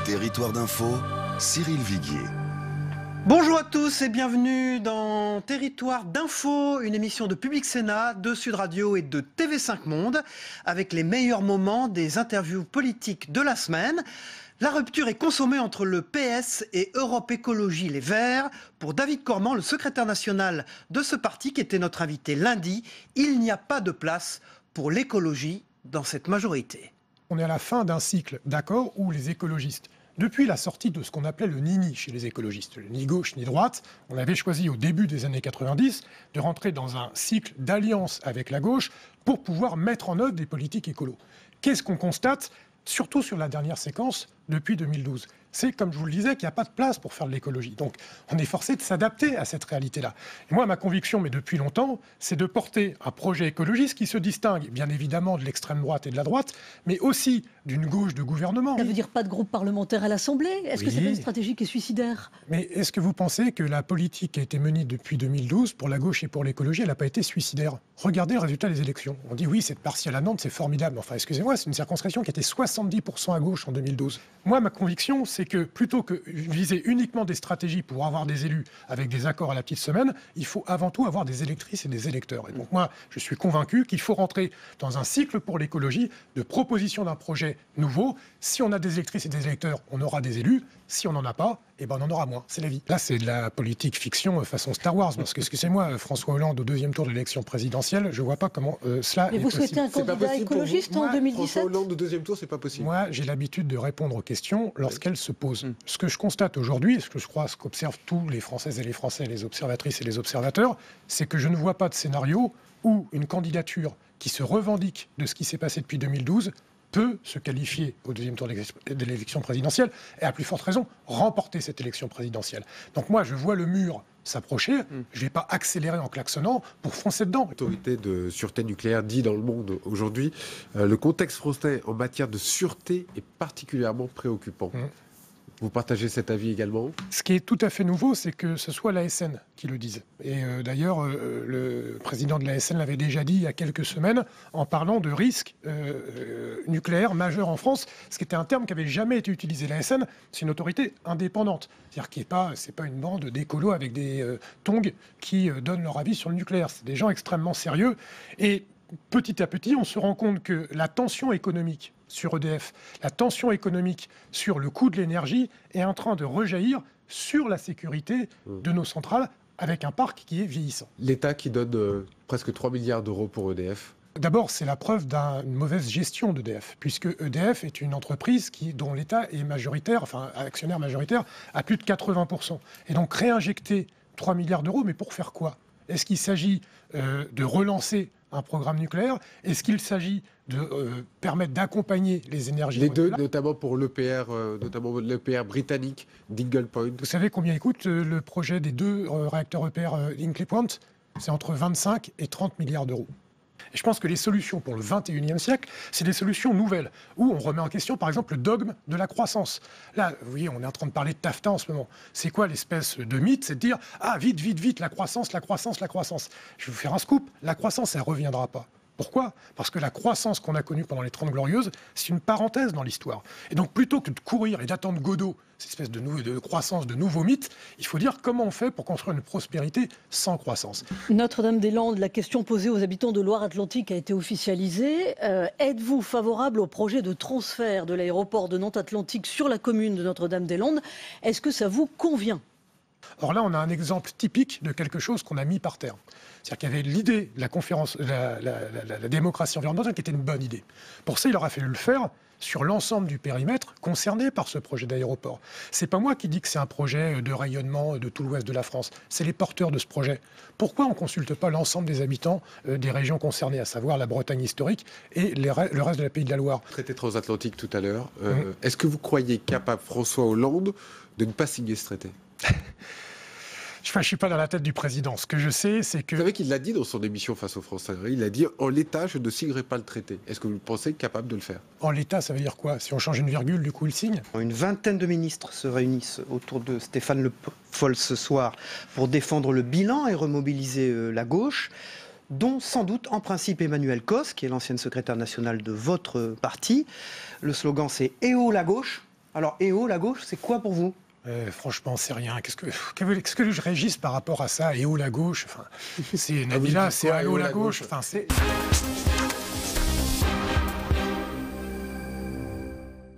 Territoire d'info, Cyril Viguier. Bonjour à tous et bienvenue dans Territoire d'info, une émission de Public Sénat, de Sud Radio et de TV5 Monde, avec les meilleurs moments des interviews politiques de la semaine. La rupture est consommée entre le PS et Europe Écologie Les Verts. Pour David Cormand, le secrétaire national de ce parti, qui était notre invité lundi, il n'y a pas de place pour l'écologie dans cette majorité. On est à la fin d'un cycle d'accords où les écologistes, depuis la sortie de ce qu'on appelait le ni-ni chez les écologistes, ni gauche ni droite, on avait choisi au début des années 90 de rentrer dans un cycle d'alliance avec la gauche pour pouvoir mettre en œuvre des politiques écolos. Qu'est-ce qu'on constate, surtout sur la dernière séquence depuis 2012 ? C'est, comme je vous le disais, qu'il n'y a pas de place pour faire de l'écologie. Donc, on est forcé de s'adapter à cette réalité-là. Et moi, ma conviction, mais depuis longtemps, c'est de porter un projet écologiste qui se distingue, bien évidemment, de l'extrême droite et de la droite, mais aussi d'une gauche de gouvernement. Ça veut dire pas de groupe parlementaire à l'Assemblée ? Est-ce que c'est pas une stratégie qui est suicidaire ? Mais est-ce que vous pensez que la politique qui a été menée depuis 2012 pour la gauche et pour l'écologie, elle n'a pas été suicidaire ? Regardez le résultat des élections. On dit oui, cette partielle à Nantes, c'est formidable. Enfin, excusez-moi, c'est une circonscription qui était 70% à gauche en 2012. Moi, ma conviction, c'est que plutôt que viser uniquement des stratégies pour avoir des élus avec des accords à la petite semaine, il faut avant tout avoir des électrices et des électeurs. Et donc moi, je suis convaincu qu'il faut rentrer dans un cycle pour l'écologie de proposition d'un projet nouveau. Si on a des électrices et des électeurs, on aura des élus. Si on n'en a pas, eh ben on en aura moins. C'est la vie. Là, c'est de la politique fiction façon Star Wars. Parce que, excusez-moi, François Hollande au deuxième tour de l'élection présidentielle, je ne vois pas comment cela Mais est vous possible. souhaitez un candidat écologiste en 2017 ? François Hollande au deuxième tour, c'est pas possible. Moi, j'ai l'habitude de répondre aux questions lorsqu'elles se posent. Ce que je constate aujourd'hui, et ce que je crois, ce qu'observent tous les Françaises et les Français, les observatrices et les observateurs, c'est que je ne vois pas de scénario où une candidature qui se revendique de ce qui s'est passé depuis 2012 peut se qualifier au deuxième tour de l'élection présidentielle et, à plus forte raison, remporter cette élection présidentielle. Donc moi, je vois le mur s'approcher, je ne vais pas accélérer en klaxonnant pour foncer dedans. L'autorité de sûreté nucléaire dit dans Le Monde aujourd'hui, le contexte français en matière de sûreté est particulièrement préoccupant. Vous partagez cet avis également ? Ce qui est tout à fait nouveau, c'est que ce soit l'ASN qui le dise. Et d'ailleurs, le président de l'ASN l'avait déjà dit il y a quelques semaines en parlant de risques nucléaires majeurs en France, ce qui était un terme qui n'avait jamais été utilisé. L'ASN, c'est une autorité indépendante. C'est-à-dire qu'il c'est pas une bande d'écolos avec des tongs qui donnent leur avis sur le nucléaire. C'est des gens extrêmement sérieux. Et petit à petit, on se rend compte que la tension économique sur EDF, la tension économique sur le coût de l'énergie est en train de rejaillir sur la sécurité de nos centrales avec un parc qui est vieillissant. L'État qui donne presque 3 milliards d'euros pour EDF. D'abord, c'est la preuve d'une mauvaise gestion d'EDF, puisque EDF est une entreprise dont l'État est majoritaire, enfin actionnaire majoritaire, à plus de 80%. Et donc réinjecter 3 milliards d'euros, mais pour faire quoi ? Est-ce qu'il s'agit de relancer un programme nucléaire ? Est-ce qu'il s'agit de permettre d'accompagner les énergies renouvelables ? Les deux, notamment pour notamment l'EPR britannique d'Hinkley Point. Vous savez combien coûte le projet des 2 réacteurs EPR Hinkley Point ? C'est entre 25 et 30 milliards d'euros. Et je pense que les solutions pour le 21e siècle, c'est des solutions nouvelles, où on remet en question, par exemple, le dogme de la croissance. Là, vous voyez, on est en train de parler de taffetas en ce moment. C'est quoi l'espèce de mythe ? C'est de dire « Ah, vite, vite, vite, la croissance, la croissance, la croissance ». Je vais vous faire un scoop, la croissance, elle ne reviendra pas. Pourquoi ? Parce que la croissance qu'on a connue pendant les 30 Glorieuses, c'est une parenthèse dans l'histoire. Et donc, plutôt que de courir et d'attendre Godot, cette espèce de croissance, de nouveaux mythes, il faut dire comment on fait pour construire une prospérité sans croissance. Notre-Dame-des-Landes, la question posée aux habitants de Loire-Atlantique a été officialisée. Êtes-vous favorable au projet de transfert de l'aéroport de Nantes-Atlantique sur la commune de Notre-Dame-des-Landes ? Est-ce que ça vous convient ? Or là, on a un exemple typique de quelque chose qu'on a mis par terre. C'est-à-dire qu'il y avait l'idée de la conférence, la démocratie environnementale, qui était une bonne idée. Pour ça, il aura fallu le faire sur l'ensemble du périmètre concerné par ce projet d'aéroport. C'est pas moi qui dis que c'est un projet de rayonnement de tout l'ouest de la France. C'est les porteurs de ce projet. Pourquoi on ne consulte pas l'ensemble des habitants des régions concernées, à savoir la Bretagne historique et le reste de la Pays de la Loire ? Traité transatlantique tout à l'heure. Est-ce que vous croyez capable, François Hollande, de ne pas signer ce traité ? Je ne suis pas dans la tête du président. Ce que je sais, c'est que... Vous savez qu'il l'a dit dans son émission Face aux Français. Il a dit « En l'état, je ne signerai pas le traité ». Est-ce que vous pensez capable de le faire ? En l'état, ça veut dire quoi ? Si on change une virgule, du coup, il signe ? Une vingtaine de ministres se réunissent autour de Stéphane Le Foll ce soir pour défendre le bilan et remobiliser la gauche, dont sans doute en principe Emmanuel Cos, qui est l'ancienne secrétaire nationale de votre parti. Le slogan, c'est « Eh oh la gauche !» Alors, EO, la gauche, c'est quoi pour vous ? Franchement, c'est rien. Qu'est-ce que je réagisse par rapport à ça? Et où la gauche? Enfin, c'est Nabila, c'est allô la gauche. Enfin, c'est...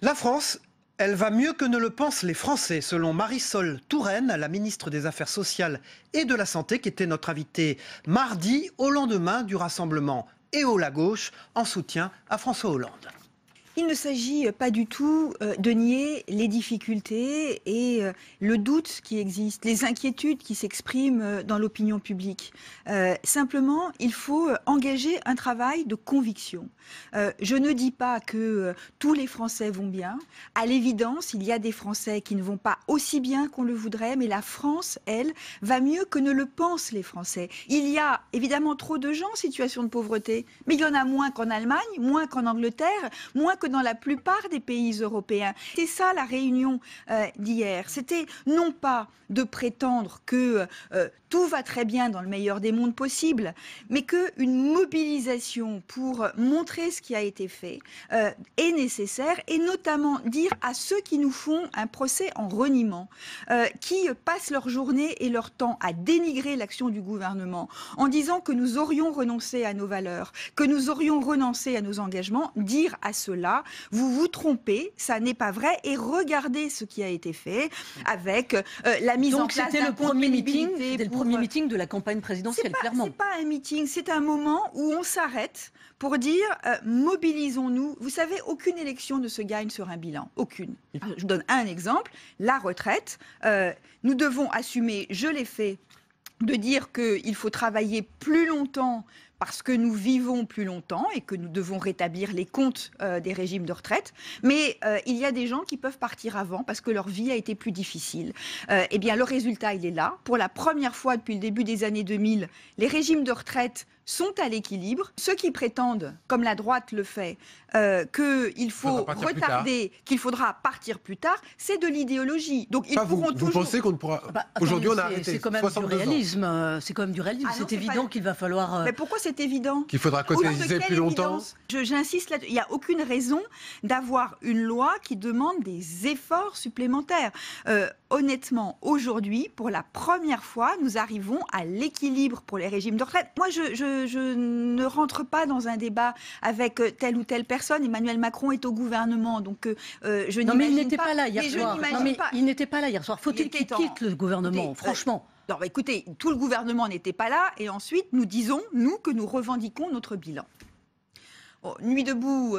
La France, elle va mieux que ne le pensent les Français, selon Marisol Touraine, la ministre des Affaires sociales et de la Santé, qui était notre invitée mardi, au lendemain du rassemblement EO la gauche, en soutien à François Hollande. Il ne s'agit pas du tout de nier les difficultés et le doute qui existe, les inquiétudes qui s'expriment dans l'opinion publique. Simplement, il faut engager un travail de conviction. Je ne dis pas que tous les Français vont bien. À l'évidence, il y a des Français qui ne vont pas aussi bien qu'on le voudrait, mais la France, elle, va mieux que ne le pensent les Français. Il y a évidemment trop de gens en situation de pauvreté, mais il y en a moins qu'en Allemagne, moins qu'en Angleterre, moins que dans la plupart des pays européens. C'est ça la réunion d'hier. C'était non pas de prétendre que tout va très bien dans le meilleur des mondes possibles, mais qu'une mobilisation pour montrer ce qui a été fait est nécessaire, et notamment dire à ceux qui nous font un procès en reniement, qui passent leur journée et leur temps à dénigrer l'action du gouvernement en disant que nous aurions renoncé à nos valeurs, que nous aurions renoncé à nos engagements, dire à ceux-là: vous vous trompez, ça n'est pas vrai, et regardez ce qui a été fait avec la mise en place c'était le premier meeting de la campagne présidentielle, clairement. C'est pas un meeting, c'est un moment où on s'arrête pour dire mobilisons-nous. Vous savez, aucune élection ne se gagne sur un bilan, aucune. Je vous donne un exemple, la retraite. Nous devons assumer, je l'ai fait, de dire qu'il faut travailler plus longtemps parce que nous vivons plus longtemps et que nous devons rétablir les comptes des régimes de retraite. Mais il y a des gens qui peuvent partir avant parce que leur vie a été plus difficile. Eh bien, le résultat, il est là. Pour la première fois depuis le début des années 2000, les régimes de retraite sont à l'équilibre. Ceux qui prétendent, comme la droite le fait, qu'il faut retarder, qu'il faudra partir plus tard, c'est de l'idéologie. Donc ils pourront toujours... Vous pensez qu'on ne pourra... Aujourd'hui, on a arrêté. C'est quand même du réalisme. C'est quand même du réalisme. C'est évident qu'il va falloir... Mais pourquoi c'est évident? Qu'il faudra cotiser plus longtemps. J'insiste là-dessus. Il n'y a aucune raison d'avoir une loi qui demande des efforts supplémentaires. Honnêtement, aujourd'hui, pour la première fois, nous arrivons à l'équilibre pour les régimes de retraite. Moi, je ne rentre pas dans un débat avec telle ou telle personne. Emmanuel Macron est au gouvernement, donc je n'imagine pas... Non, mais il n'était pas là hier soir. Il n'était pas là hier soir. Faut-il qu'il quitte le gouvernement, franchement? Non, écoutez, tout le gouvernement n'était pas là, et ensuite, nous disons, nous, que nous revendiquons notre bilan. Nuit debout,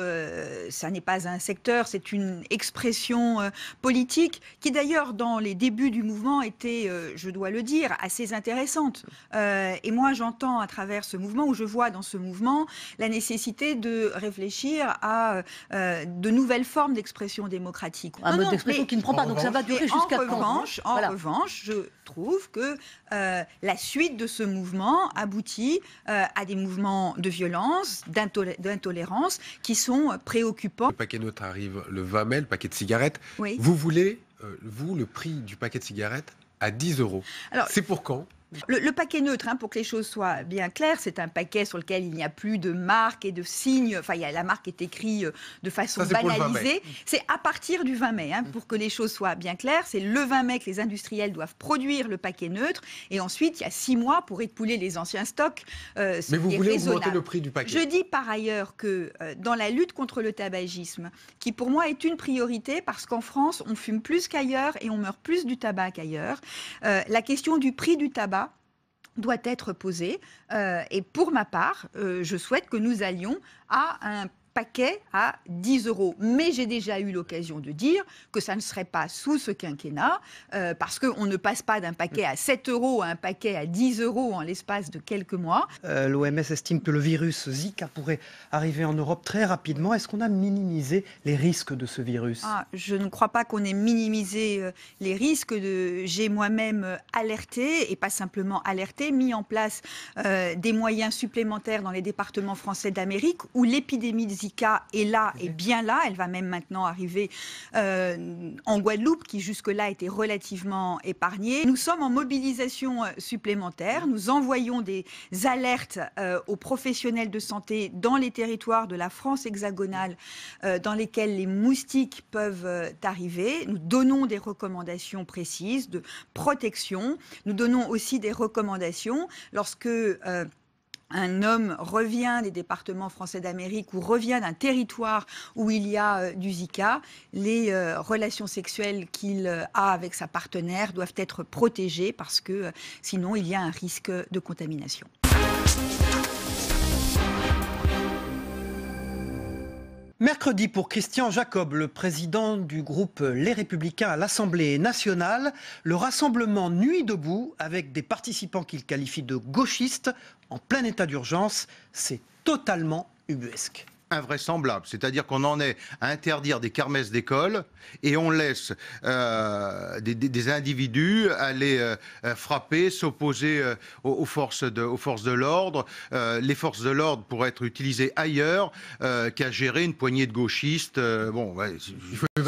ça n'est pas un secteur, c'est une expression politique qui d'ailleurs dans les débuts du mouvement était, je dois le dire, assez intéressante. Et moi j'entends à travers ce mouvement, ou je vois dans ce mouvement, la nécessité de réfléchir à de nouvelles formes d'expression démocratique. Un mode d'expression qui ne prend pas, donc ça va durer jusqu'à quand? En revanche, je trouve que la suite de ce mouvement aboutit à des mouvements de violence, d'intolérance, qui sont préoccupants. Le paquet neutre arrive le 20 mai, le paquet de cigarettes. Oui. Vous voulez, vous, le prix du paquet de cigarettes à 10 €. Alors, c'est pour quand ? Le paquet neutre, pour que les choses soient bien claires, c'est un paquet sur lequel il n'y a plus de marque et de signe. Enfin, la marque est écrite de façon banalisée. C'est à partir du 20 mai, pour que les choses soient bien claires. C'est le 20 mai que les industriels doivent produire le paquet neutre. Et ensuite, il y a 6 mois pour écouler les anciens stocks. Mais vous voulez augmenter le prix du paquet? Je dis par ailleurs que dans la lutte contre le tabagisme, qui pour moi est une priorité, parce qu'en France, on fume plus qu'ailleurs et on meurt plus du tabac qu'ailleurs, la question du prix du tabac doit être posée. Et pour ma part, je souhaite que nous allions à un paquet à 10 €. Mais j'ai déjà eu l'occasion de dire que ça ne serait pas sous ce quinquennat, parce qu'on ne passe pas d'un paquet à 7 € à un paquet à 10 € en l'espace de quelques mois. L'OMS estime que le virus Zika pourrait arriver en Europe très rapidement. Est-ce qu'on a minimisé les risques de ce virus? Je ne crois pas qu'on ait minimisé les risques. J'ai moi-même alerté, et pas simplement alerté, mis en place des moyens supplémentaires dans les départements français d'Amérique où l'épidémie de Zika Zika est là, est bien là. Elle va même maintenant arriver en Guadeloupe, qui jusque-là était relativement épargnée. Nous sommes en mobilisation supplémentaire. Nous envoyons des alertes aux professionnels de santé dans les territoires de la France hexagonale dans lesquels les moustiques peuvent arriver. Nous donnons des recommandations précises de protection. Nous donnons aussi des recommandations lorsque un homme revient des départements français d'Amérique ou revient d'un territoire où il y a du Zika, les relations sexuelles qu'il a avec sa partenaire doivent être protégées parce que sinon il y a un risque de contamination. Mercredi, pour Christian Jacob, le président du groupe Les Républicains à l'Assemblée nationale, le rassemblement Nuit debout avec des participants qu'il qualifie de gauchistes en plein état d'urgence, c'est totalement ubuesque. Invraisemblable, c'est-à-dire qu'on en est à interdire des kermesses d'école et on laisse des individus aller frapper, s'opposer aux forces de l'ordre. Les forces de l'ordre pourraient être utilisées ailleurs qu'à gérer une poignée de gauchistes.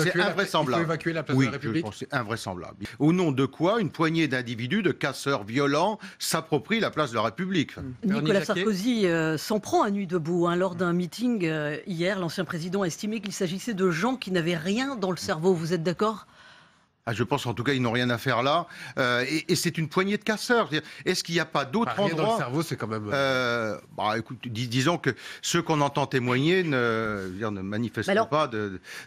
C'est invraisemblable. Il faut évacuer la place de la République. Oui, c'est invraisemblable. Au nom de quoi une poignée d'individus, de casseurs violents, s'approprie la place de la République. Nicolas Sarkozy s'en prend à Nuit debout. Lors d'un meeting hier, l'ancien président a estimé qu'il s'agissait de gens qui n'avaient rien dans le cerveau. Vous êtes d'accord ? Je pense en tout cas ils n'ont rien à faire là. Et c'est une poignée de casseurs. Est-ce qu'il n'y a pas d'autres endroits dans le cerveau, c'est quand même... écoute, disons que ceux qu'on entend témoigner ne manifestent pas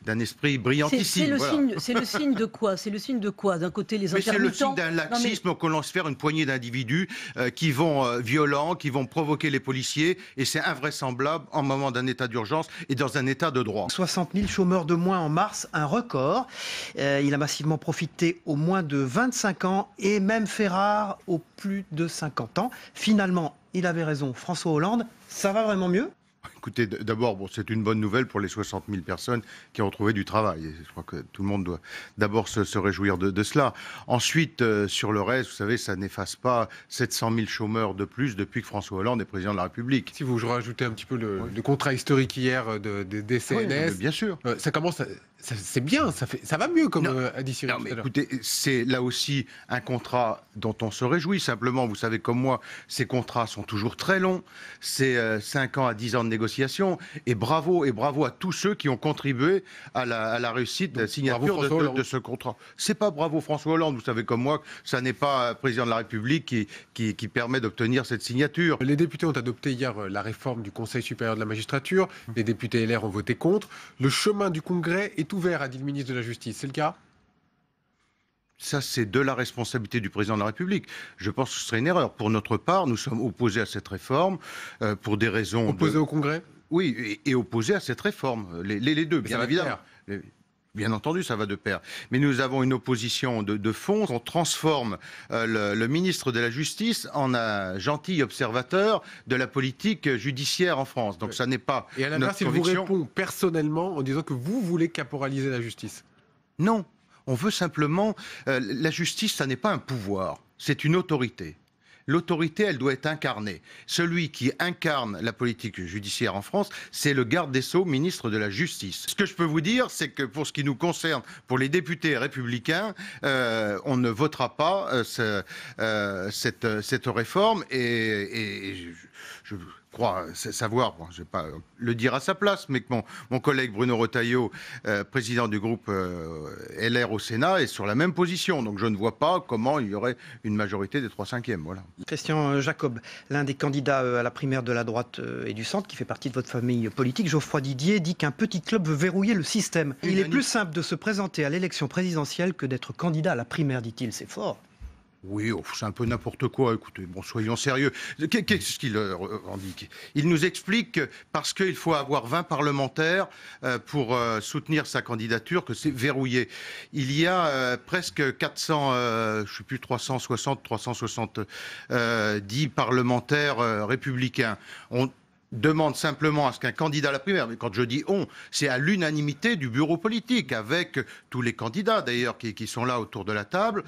d'un esprit brillantissime. C'est le signe de quoi ? C'est le signe de quoi ? D'un côté, les intermittents... C'est le signe d'un laxisme qu'on laisse faire une poignée d'individus qui vont violents, qui vont provoquer les policiers. Et c'est invraisemblable en moment d'un état d'urgence et dans un état de droit. 60 000 chômeurs de moins en mars, un record. Il a massivement profité aux moins de 25 ans et même fait rare aux plus de 50 ans. Finalement, il avait raison, François Hollande, ça va vraiment mieux ? Écoutez, d'abord, c'est une bonne nouvelle pour les 60 000 personnes qui ont retrouvé du travail. Et je crois que tout le monde doit d'abord se réjouir de cela. Ensuite, sur le reste, vous savez, ça n'efface pas 700 000 chômeurs de plus depuis que François Hollande est président de la République. Si vous rajoutez un petit peu le contrat historique hier des CNS, oui, bien sûr. Ça commence, c'est bien, ça va mieux comme a dit Cyril tout à l'heure. Écoutez, c'est là aussi un contrat dont on se réjouit. Simplement, vous savez comme moi, ces contrats sont toujours très longs. C'est 5 ans à 10 ans de négociation. Et bravo à tous ceux qui ont contribué à la réussite de la signature de ce contrat. C'est pas bravo François Hollande, vous savez comme moi, ça n'est pas un président de la République qui permet d'obtenir cette signature. Les députés ont adopté hier la réforme du Conseil supérieur de la magistrature. Les députés LR ont voté contre. Le chemin du Congrès est ouvert, a dit le ministre de la Justice. C'est le cas ? Ça, c'est de la responsabilité du président de la République. Je pense que ce serait une erreur. Pour notre part, nous sommes opposés à cette réforme pour des raisons... Opposés au Congrès ? Oui, et opposés à cette réforme. Les deux, bien évidemment. Bien entendu, ça va de pair. Mais nous avons une opposition de fond. On transforme le ministre de la Justice en un gentil observateur de la politique judiciaire en France. Donc ça n'est pas Et à l'inverse, il vous répond personnellement en disant que vous voulez caporaliser la justice. Non. On veut simplement... la justice, ça n'est pas un pouvoir, c'est une autorité. L'autorité, elle doit être incarnée. Celui qui incarne la politique judiciaire en France, c'est le garde des Sceaux, ministre de la Justice. Ce que je peux vous dire, c'est que pour ce qui nous concerne, pour les députés républicains, on ne votera pas cette réforme et je crois savoir, je ne vais pas le dire à sa place, mais que mon collègue Bruno Retailleau, président du groupe LR au Sénat, est sur la même position. Donc je ne vois pas comment il y aurait une majorité des 3/5. Voilà. Christian Jacob, l'un des candidats à la primaire de la droite et du centre, qui fait partie de votre famille politique, Geoffroy Didier, dit qu'un petit club veut verrouiller le système. Il est plus simple de se présenter à l'élection présidentielle que d'être candidat à la primaire, dit-il. C'est fort. Oui, c'est un peu n'importe quoi. Écoutez, soyons sérieux. Qu'est-ce qu'il indique ? Il nous explique que parce qu'il faut avoir 20 parlementaires pour soutenir sa candidature, que c'est verrouillé. Il y a presque 400, 370 parlementaires républicains. demande simplement à ce qu'un candidat à la primaire, mais quand je dis on, c'est à l'unanimité du bureau politique, avec tous les candidats d'ailleurs qui sont là autour de la table,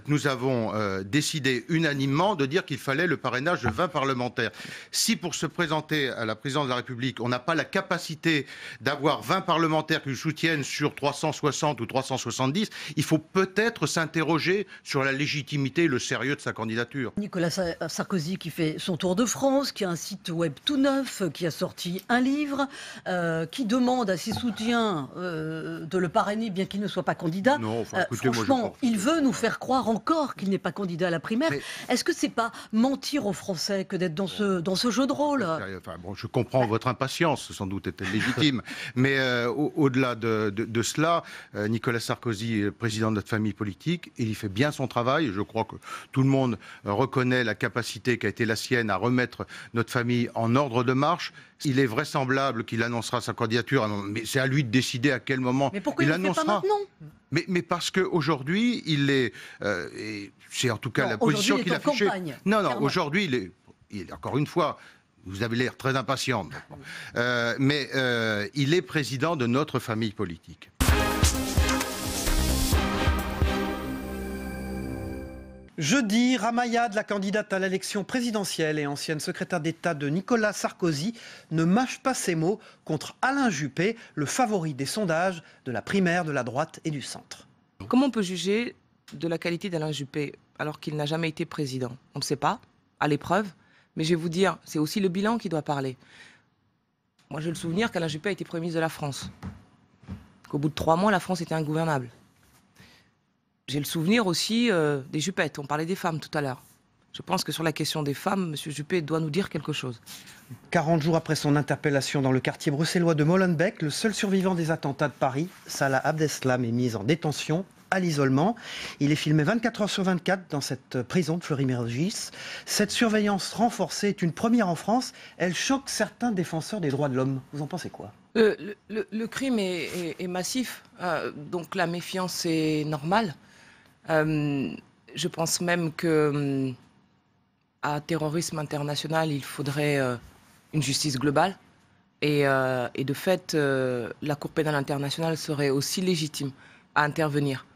nous avons décidé unanimement de dire qu'il fallait le parrainage de 20 parlementaires. Si pour se présenter à la présidence de la République, on n'a pas la capacité d'avoir 20 parlementaires qui nous soutiennent sur 360 ou 370, il faut peut-être s'interroger sur la légitimité et le sérieux de sa candidature. Nicolas Sarkozy qui fait son tour de France, qui a un site web tout neuf, qui a sorti un livre, qui demande à ses soutiens de le parrainer bien qu'il ne soit pas candidat. Non, enfin, écoutez, franchement, il veut nous faire croire encore qu'il n'est pas candidat à la primaire. Mais... Est-ce que c'est pas mentir aux Français que d'être dans ce jeu de rôle? Enfin, bon, je comprends votre impatience, sans doute était légitime, mais au-delà de cela, Nicolas Sarkozy est le président de notre famille politique, il y fait bien son travail. Je crois que tout le monde reconnaît la capacité qui a été la sienne à remettre notre famille en ordre de marche. Il est vraisemblable qu'il annoncera sa candidature, mais c'est à lui de décider à quel moment mais pourquoi il il ne le fait annoncera. pas maintenant? Mais parce qu'aujourd'hui, il est... c'est en tout cas la position qu'il a affichée. Non, aujourd'hui, il est, encore une fois... Vous avez l'air très impatiente. Mais il est président de notre famille politique. Jeudi, Ramayad, la candidate à l'élection présidentielle et ancienne secrétaire d'État de Nicolas Sarkozy, ne mâche pas ses mots contre Alain Juppé, le favori des sondages de la primaire de la droite et du centre. Comment on peut juger de la qualité d'Alain Juppé alors qu'il n'a jamais été président? On ne sait pas, à l'épreuve. Mais je vais vous dire, c'est aussi le bilan qui doit parler. Moi, j'ai le souvenir qu'Alain Juppé a été Premier ministre de la France. Qu'au bout de 3 mois, la France était ingouvernable. J'ai le souvenir aussi des Juppettes. On parlait des femmes tout à l'heure. Je pense que sur la question des femmes, M. Juppé doit nous dire quelque chose. 40 jours après son interpellation dans le quartier bruxellois de Molenbeek, le seul survivant des attentats de Paris, Salah Abdeslam, est mis en détention à l'isolement. Il est filmé 24 heures sur 24 dans cette prison de Fleury-Mérogis. Cette surveillance renforcée est une première en France. Elle choque certains défenseurs des droits de l'homme. Vous en pensez quoi? Le crime est massif, donc la méfiance est normale. Je pense même que à terrorisme international, il faudrait une justice globale. Et de fait, la Cour pénale internationale serait aussi légitime à intervenir.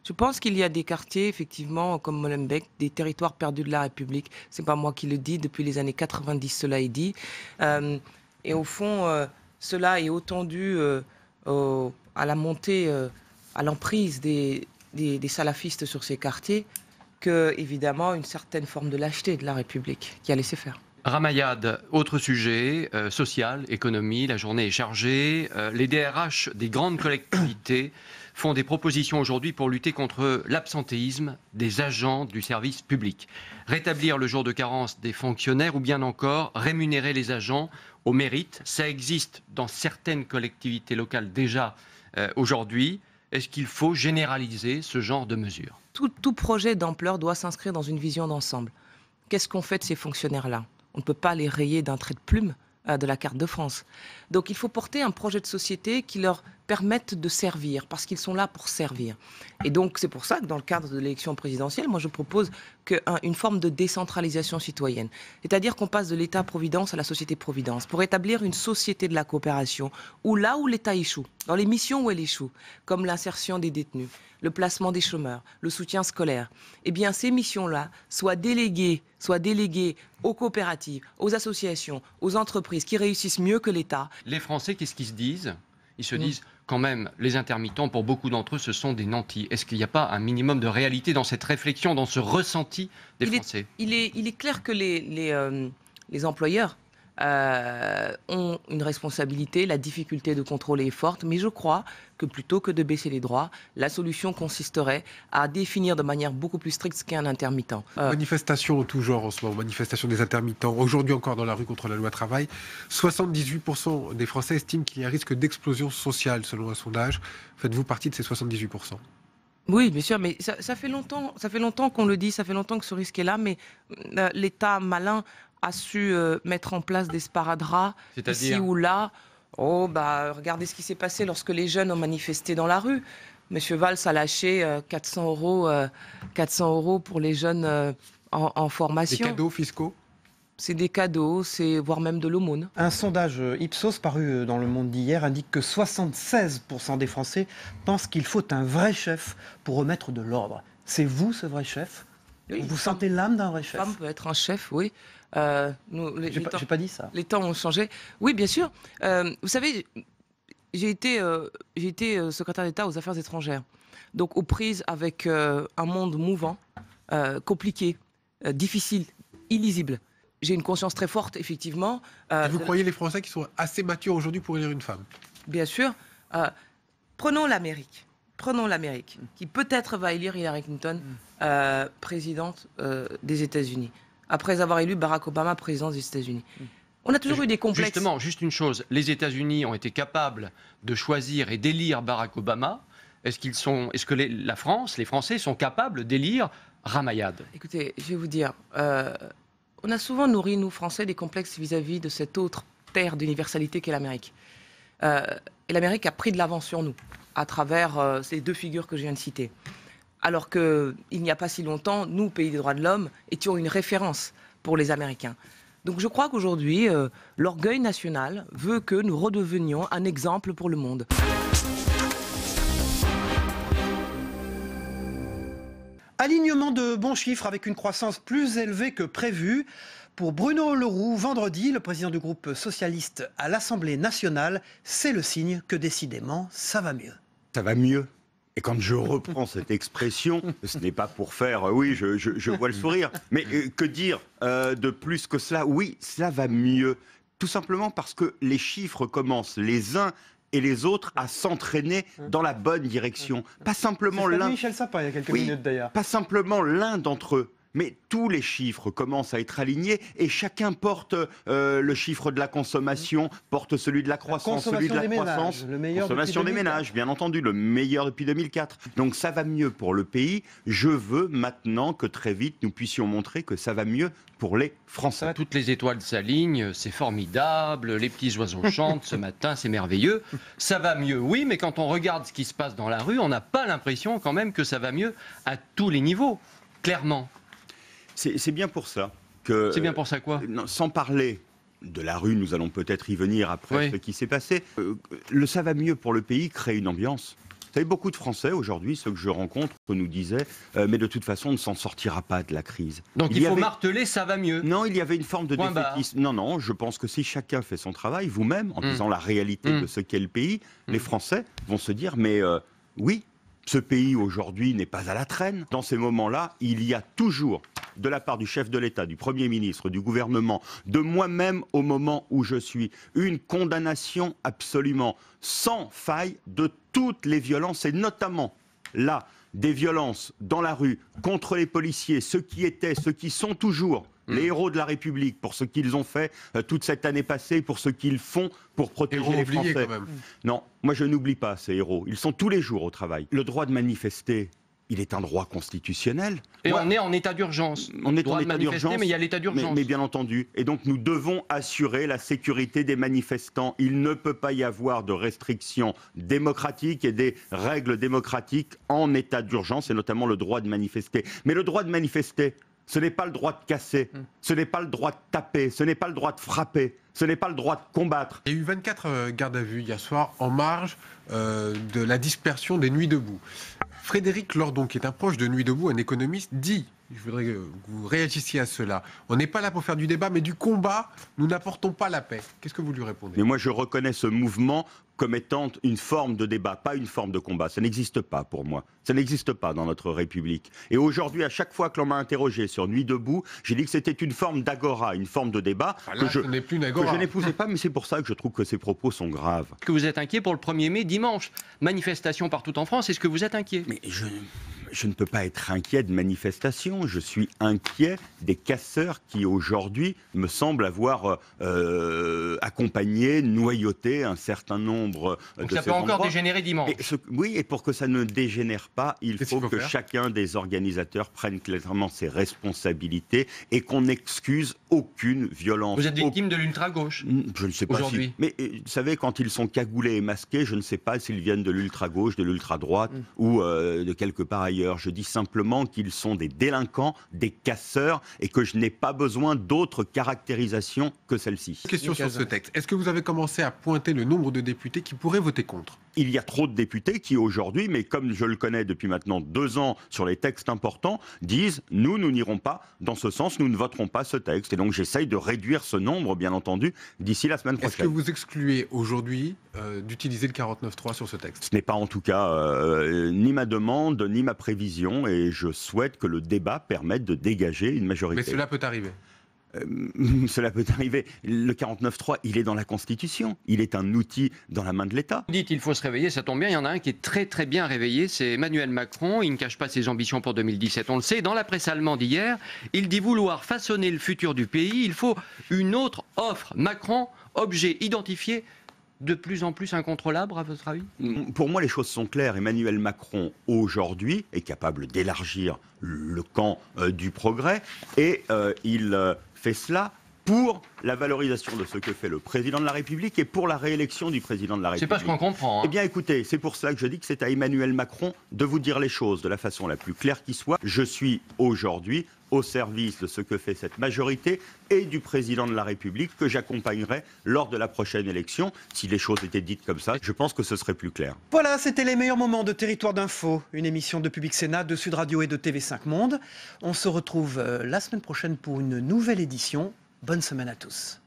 Je pense qu'il y a des quartiers, effectivement, comme Molenbeek, des territoires perdus de la République. C'est pas moi qui le dis, depuis les années 90, cela est dit. Et au fond, cela est autant dû à la montée, à l'emprise des salafistes sur ces quartiers, que, évidemment, une certaine forme de lâcheté de la République qui a laissé faire. Ramayad, autre sujet, social, économie, la journée est chargée. Les DRH des grandes collectivités font des propositions aujourd'hui pour lutter contre l'absentéisme des agents du service public. Rétablir le jour de carence des fonctionnaires ou bien encore rémunérer les agents au mérite. Ça existe dans certaines collectivités locales déjà aujourd'hui. Est-ce qu'il faut généraliser ce genre de mesures? Tout projet d'ampleur doit s'inscrire dans une vision d'ensemble. Qu'est-ce qu'on fait de ces fonctionnaires-là? On ne peut pas les rayer d'un trait de plume de la carte de France. Donc il faut porter un projet de société qui leur permette de servir, parce qu'ils sont là pour servir. Et donc c'est pour ça que dans le cadre de l'élection présidentielle, moi je propose une forme de décentralisation citoyenne. C'est-à-dire qu'on passe de l'État-providence à la société-providence, pour établir une société de la coopération, où là où l'État échoue, dans les missions où elle échoue, comme l'insertion des détenus, le placement des chômeurs, le soutien scolaire, eh bien ces missions-là soient déléguées aux coopératives, aux associations, aux entreprises qui réussissent mieux que l'État. Les Français, qu'est-ce qu'ils se disent? Ils se disent quand même, les intermittents, pour beaucoup d'entre eux, ce sont des nantis. Est-ce qu'il n'y a pas un minimum de réalité dans cette réflexion, dans ce ressenti des Français? Il est clair que les employeurs ont une responsabilité, la difficulté de contrôler est forte, mais je crois que plutôt que de baisser les droits, la solution consisterait à définir de manière beaucoup plus stricte ce qu'est un intermittent. Manifestation en tout genre en ce moment, manifestation des intermittents, aujourd'hui encore dans la rue contre la loi travail. 78% des Français estiment qu'il y a un risque d'explosion sociale selon un sondage. Faites-vous partie de ces 78%? Oui, bien sûr, mais ça fait longtemps qu'on le dit, ça fait longtemps que ce risque est là, mais l'État malin a su mettre en place des sparadraps ici ou là. Oh, regardez ce qui s'est passé lorsque les jeunes ont manifesté dans la rue. Monsieur Valls a lâché 400 € pour les jeunes en formation. Des cadeaux fiscaux? C'est des cadeaux, c'est voire même de l'aumône. Un sondage Ipsos paru dans Le Monde d'hier indique que 76% des Français pensent qu'il faut un vrai chef pour remettre de l'ordre. C'est vous ce vrai chef ? Oui, Vous sentez l'âme d'un vrai chef ? Une femme peut être un chef, oui. J'ai pas dit ça. Les temps ont changé. Oui, bien sûr. Vous savez, j'ai été secrétaire d'État aux Affaires étrangères. Donc aux prises avec un monde mouvant, compliqué, difficile, illisible. J'ai une conscience très forte, effectivement. Et vous croyez les Français qui sont assez matures aujourd'hui pour élire une femme ? Bien sûr. Prenons l'Amérique. Qui peut-être va élire Hillary Clinton présidente des États-Unis, après avoir élu Barack Obama président des États-Unis. On a toujours eu des complexes. Justement, juste une chose, les États-Unis ont été capables de choisir et d'élire Barack Obama. Est-ce que la France, les Français sont capables d'élire Ramayad ? Écoutez, je vais vous dire, on a souvent nourri, nous Français, des complexes vis-à-vis de cette autre terre d'universalité qu'est l'Amérique. Et l'Amérique a pris de l'avance sur nous, à travers ces deux figures que je viens de citer. Alors qu'il n'y a pas si longtemps, nous, pays des droits de l'homme, étions une référence pour les Américains. Donc je crois qu'aujourd'hui, l'orgueil national veut que nous redevenions un exemple pour le monde. Alignement de bons chiffres avec une croissance plus élevée que prévu. Pour Bruno Le Roux, vendredi, le président du groupe socialiste à l'Assemblée nationale, c'est le signe que décidément, ça va mieux. Ça va mieux. Et quand je reprends cette expression, ce n'est pas pour faire oui, je vois le sourire, mais que dire de plus que cela ? Oui, cela va mieux. Tout simplement parce que les chiffres commencent les uns et les autres à s'entraîner dans la bonne direction. Pas simplement l'un. Michel Sapin, il y a quelques minutes d'ailleurs. Pas simplement l'un d'entre eux. Mais tous les chiffres commencent à être alignés et chacun porte le chiffre de la consommation, porte celui de la croissance, celui de la croissance. Le meilleur consommation des ménages, bien entendu, le meilleur depuis 2004. Donc ça va mieux pour le pays. Je veux maintenant que très vite nous puissions montrer que ça va mieux pour les Français. Toutes les étoiles s'alignent, c'est formidable, les petits oiseaux chantent ce matin, c'est merveilleux. Ça va mieux, oui, mais quand on regarde ce qui se passe dans la rue, on n'a pas l'impression quand même que ça va mieux à tous les niveaux, clairement. C'est bien pour ça que... C'est bien pour ça quoi ? Sans parler de la rue, nous allons peut-être y venir après ce qui s'est passé. Le ça va mieux pour le pays crée une ambiance. Vous savez, beaucoup de Français aujourd'hui, ceux que je rencontre, nous disaient mais de toute façon, on ne s'en sortira pas de la crise. Donc il faut marteler, ça va mieux. Non, il y avait une forme de défaitisme. Non, je pense que si chacun fait son travail, vous-même, en disant la réalité de ce qu'est le pays, les Français vont se dire mais oui, ce pays aujourd'hui n'est pas à la traîne. Dans ces moments-là, il y a toujours, de la part du chef de l'État, du Premier ministre, du gouvernement, de moi-même au moment où je suis, une condamnation absolument sans faille de toutes les violences, et notamment là, des violences dans la rue contre les policiers, ceux qui sont toujours les héros de la République, pour ce qu'ils ont fait toute cette année passée, pour ce qu'ils font pour protéger les Français. Quand même. Non, moi je n'oublie pas ces héros. Ils sont tous les jours au travail. Le droit de manifester, il est un droit constitutionnel. Et on est en état d'urgence. On est en état d'urgence, mais il y a l'état d'urgence. Mais bien entendu. Et donc nous devons assurer la sécurité des manifestants. Il ne peut pas y avoir de restrictions démocratiques et des règles démocratiques en état d'urgence, et notamment le droit de manifester. Mais le droit de manifester, ce n'est pas le droit de casser, ce n'est pas le droit de taper, ce n'est pas le droit de frapper, ce n'est pas le droit de combattre. Il y a eu 24 gardes à vue hier soir en marge de la dispersion des Nuits debout. Frédéric Lordon, qui est un proche de Nuits debout, un économiste, dit, je voudrais que vous réagissiez à cela, on n'est pas là pour faire du débat, mais du combat, nous n'apportons pas la paix. Qu'est-ce que vous lui répondez ? Mais moi je reconnais ce mouvement comme étant une forme de débat, pas une forme de combat. Ça n'existe pas pour moi. Ça n'existe pas dans notre République. Et aujourd'hui, à chaque fois que l'on m'a interrogé sur Nuits debout, j'ai dit que c'était une forme d'agora, une forme de débat que je n'épousais pas, mais c'est pour ça que je trouve que ces propos sont graves. Que vous êtes inquiet pour le 1er mai, dimanche. Manifestation partout en France, est-ce que vous êtes inquiet ? Mais je ne peux pas être inquiet de manifestations. Je suis inquiet des casseurs qui, aujourd'hui, me semblent avoir accompagné, noyauté un certain nombre donc de ça ces peut encore endroits. dégénérer dimanche. Oui, et pour que ça ne dégénère pas, il faut que chacun des organisateurs prenne clairement ses responsabilités et qu'on n'excuse aucune violence. Vous êtes victime de l'ultra-gauche ? Je ne sais pas aujourd'hui. Mais vous savez, quand ils sont cagoulés et masqués, je ne sais pas s'ils viennent de l'ultra-gauche, de l'ultra-droite ou de quelque part ailleurs. d'ailleurs. Je dis simplement qu'ils sont des délinquants, des casseurs, et que je n'ai pas besoin d'autre caractérisation que celle-ci. Question sur ce texte. Est-ce que vous avez commencé à pointer le nombre de députés qui pourraient voter contre ? Il y a trop de députés qui aujourd'hui, mais comme je le connais depuis maintenant 2 ans sur les textes importants, disent « nous n'irons pas dans ce sens, nous ne voterons pas ce texte ». Et donc j'essaye de réduire ce nombre, bien entendu, d'ici la semaine prochaine. Est-ce que vous excluez aujourd'hui d'utiliser le 49.3 sur ce texte ? Ce n'est pas en tout cas ni ma demande, ni ma prévision, et je souhaite que le débat permette de dégager une majorité. Mais cela peut arriver. Cela peut arriver. Le 49.3, il est dans la Constitution. Il est un outil dans la main de l'État. Vous dites il faut se réveiller, ça tombe bien. Il y en a un qui est très très bien réveillé, c'est Emmanuel Macron. Il ne cache pas ses ambitions pour 2017, on le sait. Dans la presse allemande hier, il dit vouloir façonner le futur du pays. Il faut une autre offre. Macron, objet identifié, de plus en plus incontrôlable, à votre avis ? Pour moi, les choses sont claires. Emmanuel Macron, aujourd'hui, est capable d'élargir le camp du progrès et il fait cela pour la valorisation de ce que fait le président de la République et pour la réélection du président de la République. C'est pas ce qu'on comprend. Eh bien, écoutez, c'est pour cela que je dis que c'est à Emmanuel Macron de vous dire les choses de la façon la plus claire qui soit. Je suis aujourd'hui au service de ce que fait cette majorité et du président de la République que j'accompagnerai lors de la prochaine élection. Si les choses étaient dites comme ça, je pense que ce serait plus clair. Voilà, c'était les meilleurs moments de Territoire d'Info, une émission de Public Sénat, de Sud Radio et de TV5 Monde. On se retrouve la semaine prochaine pour une nouvelle édition. Bonne semaine à tous.